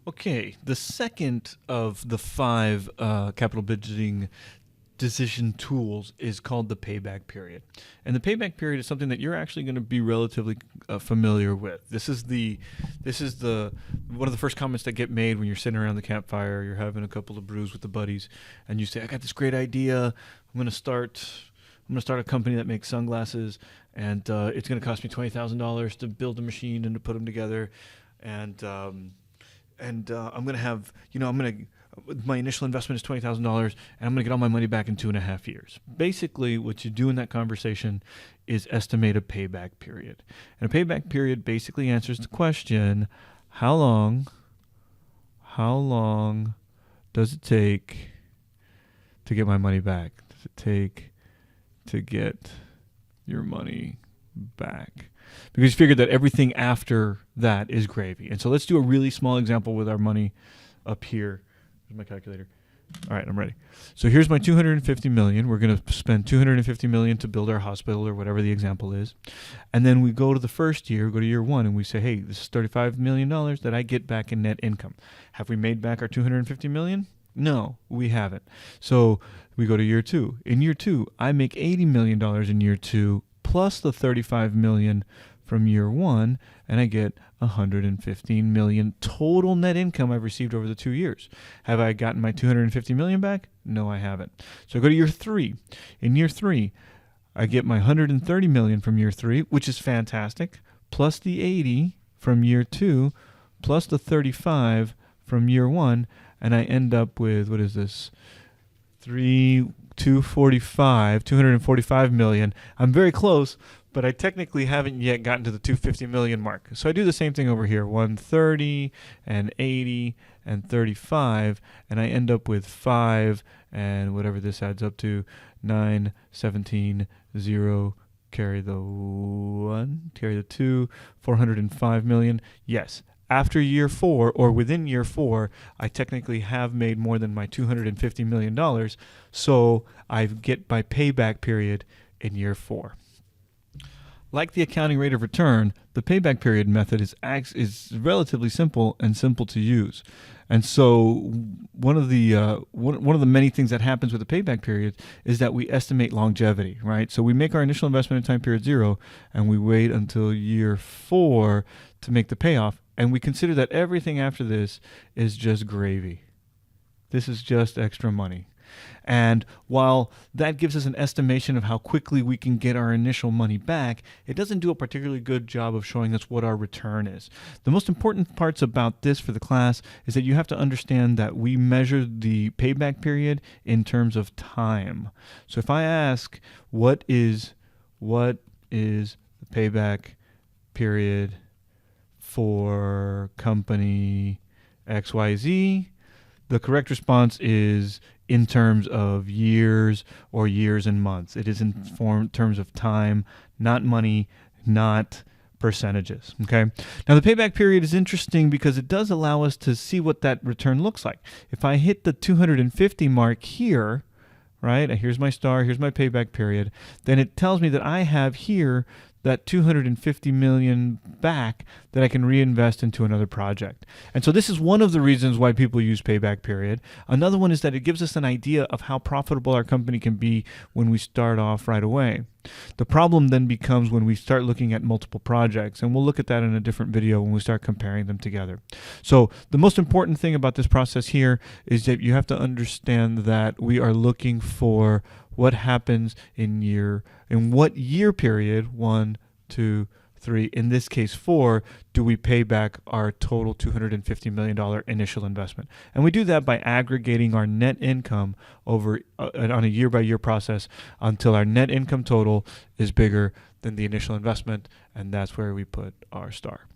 Okay, the second of the five capital budgeting decision tools is called the payback period. And the payback period is something that you're actually going to be relatively familiar with. This is the one of the first comments that get made when you're sitting around the campfire, you're having a couple of brews with the buddies, and you say, "I got this great idea. I'm going to start a company that makes sunglasses, and it's going to cost me $20,000 to build a machine and to put them together, and I'm going to have, my initial investment is $20,000, and I'm going to get all my money back in 2.5 years." Basically, what you do in that conversation is estimate a payback period. And a payback period basically answers the question, how long does it take to get my money back? Does it take to get your money back? Because you figured that everything after that is gravy. And so let's do a really small example with our money up here. Here's my calculator. All right, I'm ready. So here's my $250 million. We're going to spend $250 million to build our hospital or whatever the example is. And then we go to the first year, go to year one, and we say, hey, this is $35 million that I get back in net income. Have we made back our $250 million? No, we haven't. So we go to year two. In year two, I make $80 million in year two, plus the $35 million from year one, and I get $115 million total net income I've received over the 2 years. Have I gotten my $250 million back? No, I haven't. So I go to year three. In year three, I get my $130 million from year three, which is fantastic, plus the 80 from year two, plus the 35 from year one, and I end up with, what is this? 245 million. I'm very close, but I technically haven't yet gotten to the 250 million mark. So I do the same thing over here, 130 and 80 and 35, and I end up with 5 and whatever this adds up to, 9, 17, 0, carry the 1, carry the 2, 405 million. Yes. After year 4, or within year 4, I technically have made more than my $250 million, so I get my payback period in year 4. Like the accounting rate of return, the payback period method is relatively simple and simple to use. And so one of the many things that happens with the payback period is that we estimate longevity, right? So we make our initial investment in time period 0, and we wait until year 4 to make the payoff, and we consider that everything after this is just gravy. This is just extra money. And while that gives us an estimation of how quickly we can get our initial money back, it doesn't do a particularly good job of showing us what our return is. The most important parts about this for the class is that you have to understand that we measure the payback period in terms of time. So if I ask, what is the payback period for company XYZ? The correct response is in terms of years or years and months. It is in terms of time, not money, not percentages. Okay. Now the payback period is interesting because it does allow us to see what that return looks like. If I hit the 250 mark here, right, here's my star, here's my payback period, then it tells me that I have here that 250 million back that I can reinvest into another project. And so this is one of the reasons why people use payback period. Another one is that it gives us an idea of how profitable our company can be when we start off right away. The problem then becomes when we start looking at multiple projects, and we'll look at that in a different video when we start comparing them together. So the most important thing about this process here is that you have to understand that we are looking for what happens in what year period, 1, 2, 3, in this case 4, do we pay back our total $250 million initial investment. And we do that by aggregating our net income over on a year-by-year process until our net income total is bigger than the initial investment, and that's where we put our star.